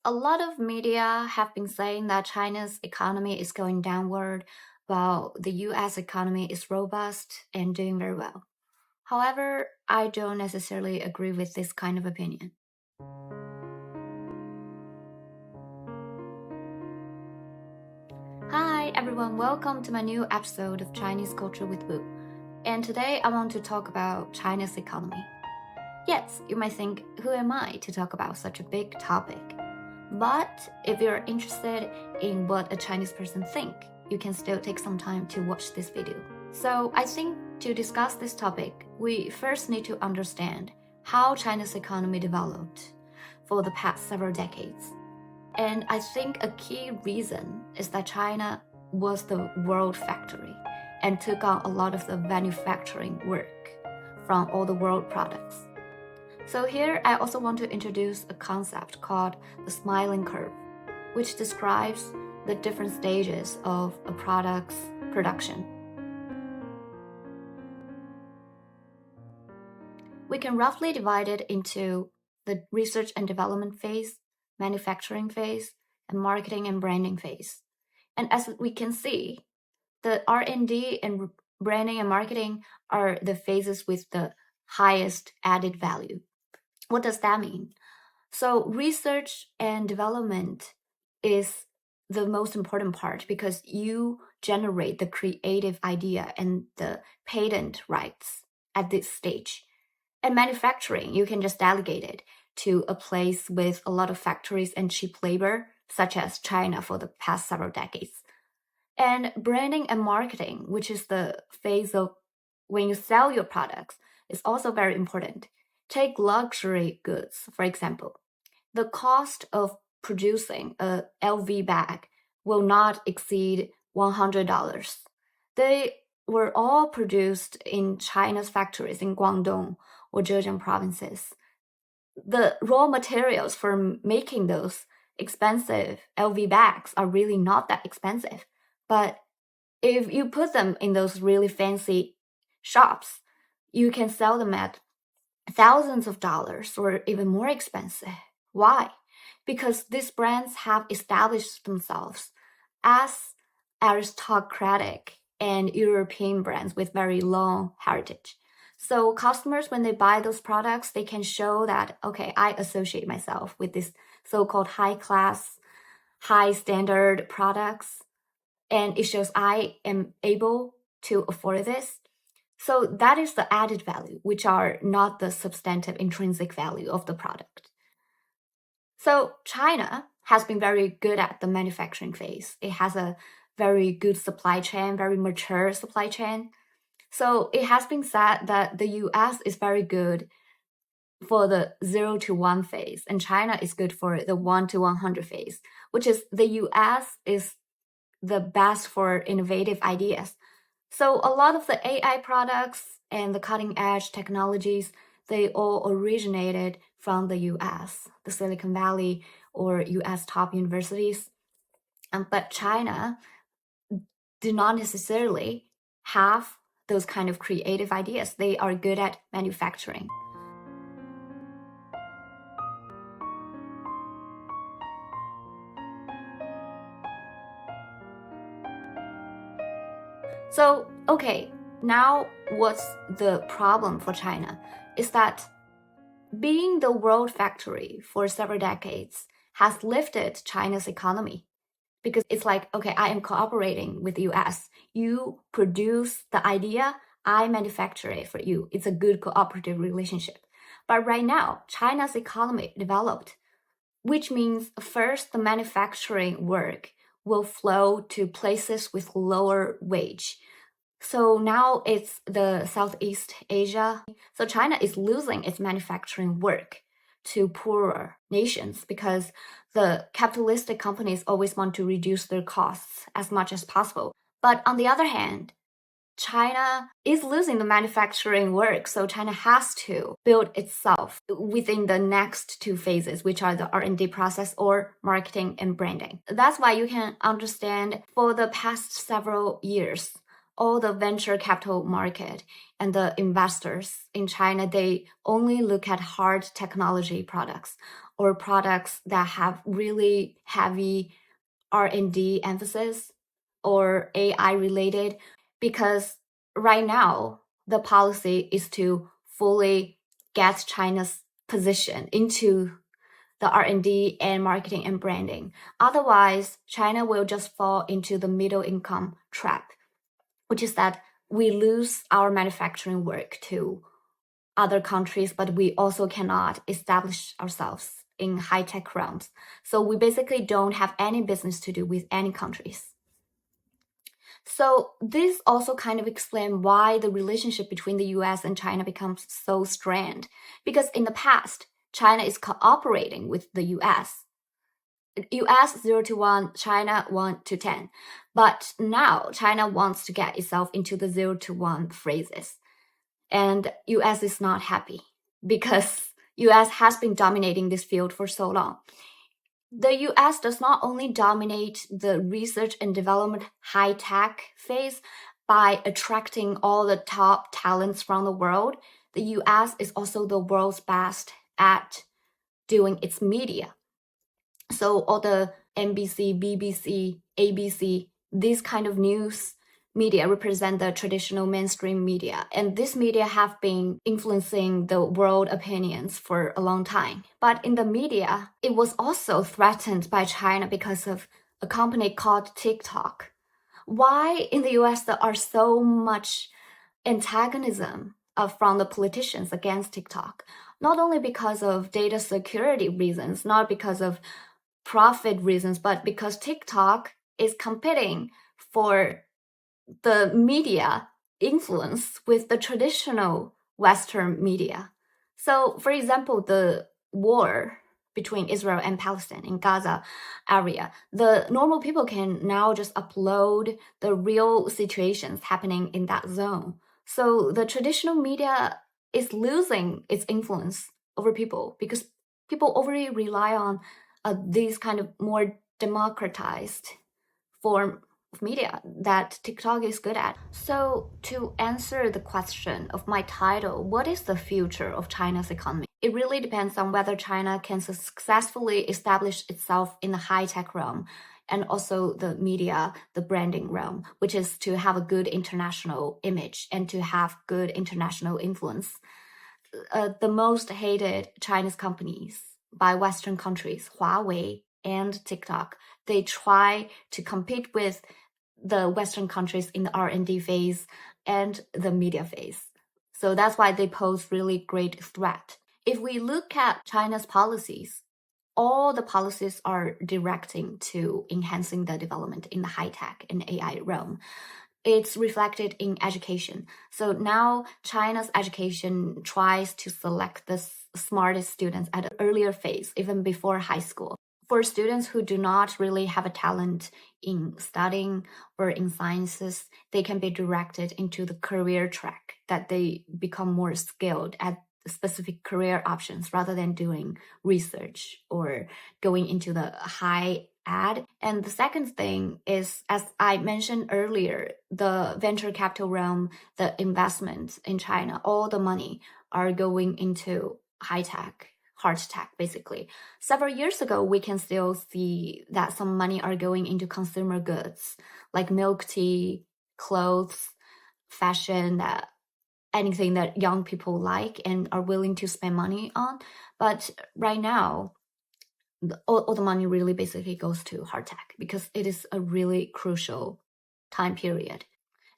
A lot of media have been saying that China's economy is going downward, while the US economy is robust and doing very well. However, I don't necessarily agree with this kind of opinion. Hi everyone, welcome to my new episode of Chinese Culture with Boo. And today I want to talk about China's economy. Yes, you might think, who am I to talk about such a big topic? But if you're interested in what a Chinese person thinks, you can still take some time to watch this video. So I think to discuss this topic, we first need to understand how China's economy developed for the past several decades. And I think a key reason is that China was the world factory and took on a lot of the manufacturing work from all the world products. So here I also want to introduce a concept called the smiling curve, which describes the different stages of a product's production. We can roughly divide it into the research and development phase, manufacturing phase, and marketing and branding phase. And as we can see, the R&D and branding and marketing are the phases with the highest added value. What does that mean? So research and development is the most important part because you generate the creative idea and the patent rights at this stage. And manufacturing, you can just delegate it to a place with a lot of factories and cheap labor, such as China for the past several decades. And branding and marketing, which is the phase of when you sell your products, is also very important. Take luxury goods, for example. The cost of producing a LV bag will not exceed $100. They were all produced in China's factories in Guangdong or Zhejiang provinces. The raw materials for making those expensive LV bags are really not that expensive. But if you put them in those really fancy shops, you can sell them at thousands of dollars or even more expensive. Why? Because these brands have established themselves as aristocratic and European brands with very long heritage. So customers, when they buy those products, they can show that, okay, I associate myself with this so-called high class, high standard products, and it shows I am able to afford this. So that is the added value, which are not the substantive intrinsic value of the product. So China has been very good at the manufacturing phase. It has a very good supply chain, very mature supply chain. So it has been said that the US is very good for the 0 to 1 phase, and China is good for the 1 to 100 phase, which is the US is the best for innovative ideas. So a lot of the AI products and the cutting edge technologies, they all originated from the US, the Silicon Valley or US top universities. But China do not necessarily have those kind of creative ideas. They are good at manufacturing. So, okay, now what's the problem for China is that being the world factory for several decades has lifted China's economy because it's like, okay, I am cooperating with the US. You produce the idea, I manufacture it for you. It's a good cooperative relationship. But right now, China's economy developed, which means first the manufacturing work will flow to places with lower wage. So now it's the Southeast Asia. So China is losing its manufacturing work to poorer nations because the capitalistic companies always want to reduce their costs as much as possible. But on the other hand, China is losing the manufacturing work, so China has to build itself within the next two phases, which are the R&D process or marketing and branding. That's why you can understand for the past several years, all the venture capital market and the investors in China, they only look at hard technology products or products that have really heavy R&D emphasis or AI related, because right now the policy is to fully get China's position into the R&D and marketing and branding. Otherwise, China will just fall into the middle income trap, which is that we lose our manufacturing work to other countries, but we also cannot establish ourselves in high-tech realms. So we basically don't have any business to do with any countries. So this also kind of explains why the relationship between the US and China becomes so strained. Because in the past, China is cooperating with the US. US 0 to 1, China 1 to 10. But now China wants to get itself into the 0 to 1 phrases. And US is not happy because US has been dominating this field for so long. The US does not only dominate the research and development high-tech phase by attracting all the top talents from the world, the US is also the world's best at doing its media. So all the NBC, BBC, ABC, these kind of news media represent the traditional mainstream media, and this media have been influencing the world opinions for a long time. But in the media, it was also threatened by China because of a company called TikTok. Why in the US there are so much antagonism from the politicians against TikTok? Not only because of data security reasons, not because of profit reasons, but because TikTok is competing for the media influence with the traditional Western media. So, for example, the war between Israel and Palestine in Gaza area, the normal people can now just upload the real situations happening in that zone. So the traditional media is losing its influence over people because people already rely on these kind of more democratized form of media that TikTok is good at. So to answer the question of my title, what is the future of China's economy? It really depends on whether China can successfully establish itself in the high-tech realm and also the media, the branding realm, which is to have a good international image and to have good international influence. The most hated Chinese companies by Western countries, Huawei and TikTok, they try to compete with the Western countries in the R&D phase and the media phase. So that's why they pose really great threat. If we look at China's policies, all the policies are directing to enhancing the development in the high-tech and AI realm. It's reflected in education. So now China's education tries to select the smartest students at an earlier phase, even before high school. For students who do not really have a talent in studying or in sciences, they can be directed into the career track that they become more skilled at specific career options rather than doing research or going into the high ed. And the second thing is, as I mentioned earlier, the venture capital realm, the investments in China, all the money are going into high tech, hard tech, basically. Several years ago, we can still see that some money are going into consumer goods like milk tea, clothes, fashion, anything that young people like and are willing to spend money on. But right now, all the money really basically goes to hard tech because it is a really crucial time period.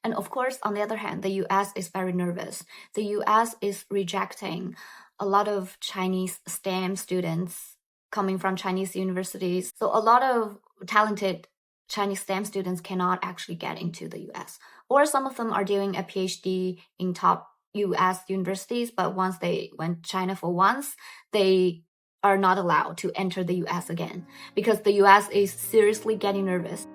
And of course, on the other hand, the US is very nervous. The US is rejecting a lot of Chinese STEM students coming from Chinese universities. So a lot of talented Chinese STEM students cannot actually get into the US. Or some of them are doing a PhD in top US universities, but once they went China for once, they are not allowed to enter the US again because the US is seriously getting nervous.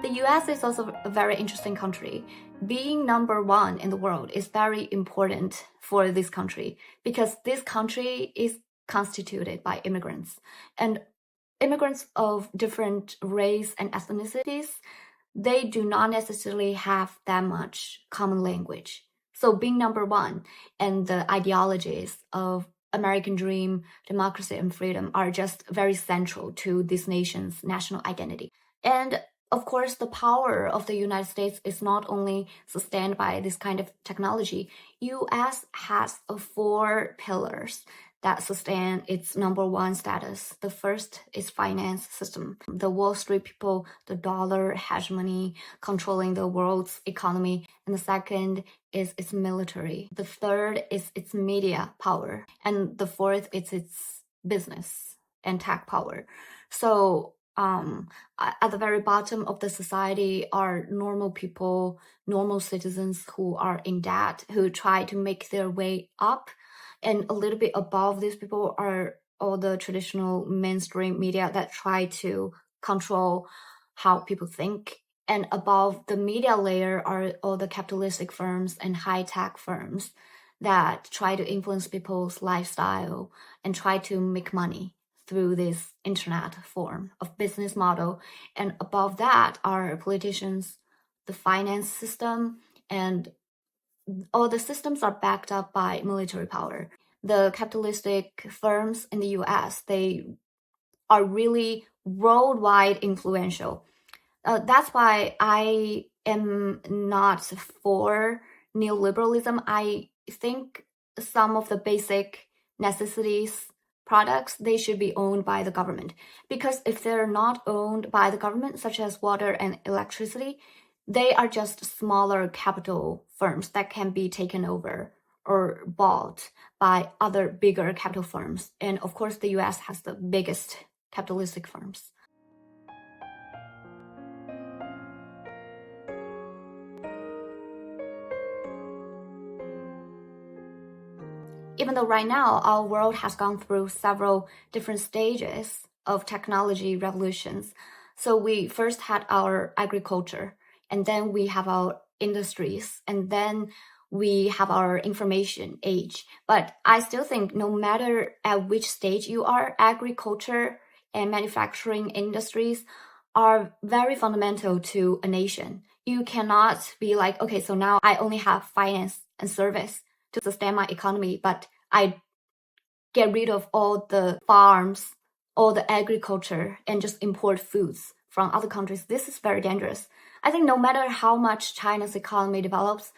The US is also a very interesting country. Being number one in the world is very important for this country because this country is constituted by immigrants. And immigrants of different race and ethnicities, they do not necessarily have that much common language. So being number one and the ideologies of American dream, democracy, and freedom are just very central to this nation's national identity. And of course, the power of the United States is not only sustained by this kind of technology. US has four pillars that sustain its number one status. The first is finance system. The Wall Street people, the dollar hegemony controlling the world's economy. And the second is its military. The third is its media power. And the fourth is its business and tech power. So at the very bottom of the society are normal people, normal citizens who are in debt, who try to make their way up. And a little bit above these people are all the traditional mainstream media that try to control how people think. And above the media layer are all the capitalistic firms and high-tech firms that try to influence people's lifestyle and try to make money through this internet form of business model. And above that are politicians, the finance system, and all the systems are backed up by military power. The capitalistic firms in the US, they are really worldwide influential. That's why I am not for neoliberalism. I think some of the basic necessities products, they should be owned by the government. Because if they're not owned by the government, such as water and electricity, they are just smaller capital firms that can be taken over or bought by other bigger capital firms. And of course, the US has the biggest capitalistic firms. Even though right now our world has gone through several different stages of technology revolutions. So we first had our agriculture, and then we have our industries, and then we have our information age. But I still think no matter at which stage you are, agriculture and manufacturing industries are very fundamental to a nation. You cannot be like, okay, so now I only have finance and service to sustain my economy, but I get rid of all the farms, all the agriculture, and just import foods from other countries. This is very dangerous. I think no matter how much China's economy develops,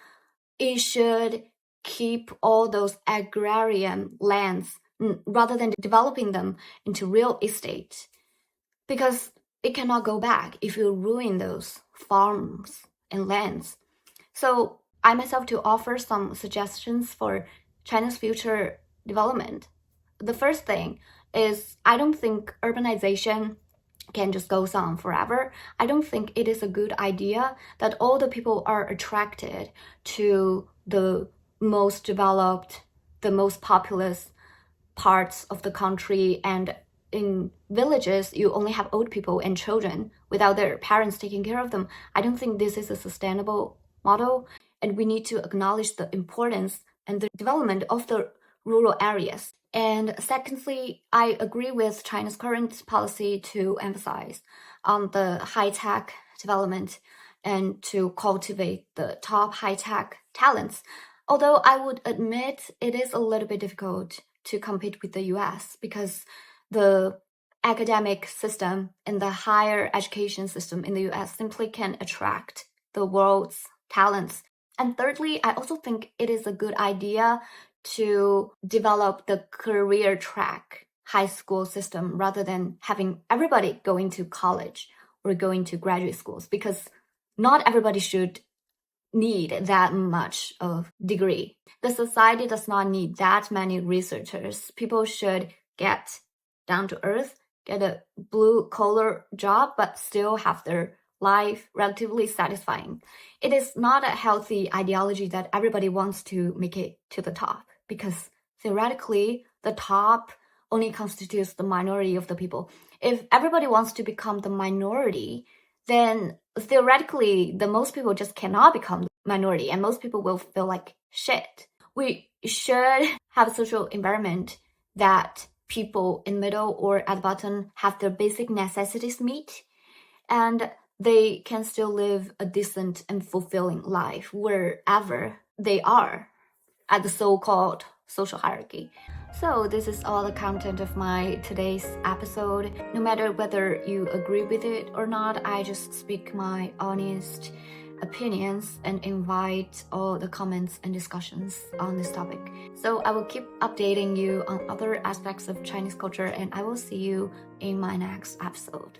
it should keep all those agrarian lands rather than developing them into real estate, because it cannot go back if you ruin those farms and lands. So I myself to offer some suggestions for China's future development. The first thing is I don't think urbanization can just go on forever. I don't think it is a good idea that all the people are attracted to the most developed, the most populous parts of the country, and in villages you only have old people and children without their parents taking care of them. I don't think this is a sustainable model, and we need to acknowledge the importance and the development of the rural areas. And secondly, I agree with China's current policy to emphasize on the high-tech development and to cultivate the top high-tech talents. Although I would admit it is a little bit difficult to compete with the US because the academic system and the higher education system in the US simply can attract the world's talents. And thirdly, I also think it is a good idea to develop the career track high school system rather than having everybody going to college or going to graduate schools, because not everybody should need that much of degree. The society does not need that many researchers. People should get down to earth, get a blue collar job, but still have their life relatively satisfying. It is not a healthy ideology that everybody wants to make it to the top, because theoretically, the top only constitutes the minority of the people. If everybody wants to become the minority, then theoretically, the most people just cannot become the minority, and most people will feel like shit. We should have a social environment that people in middle or at the bottom have their basic necessities meet, and they can still live a decent and fulfilling life wherever they are at the so-called social hierarchy. So this is all the content of my today's episode. No matter whether you agree with it or not, I just speak my honest opinions and invite all the comments and discussions on this topic. So I will keep updating you on other aspects of Chinese culture, and I will see you in my next episode.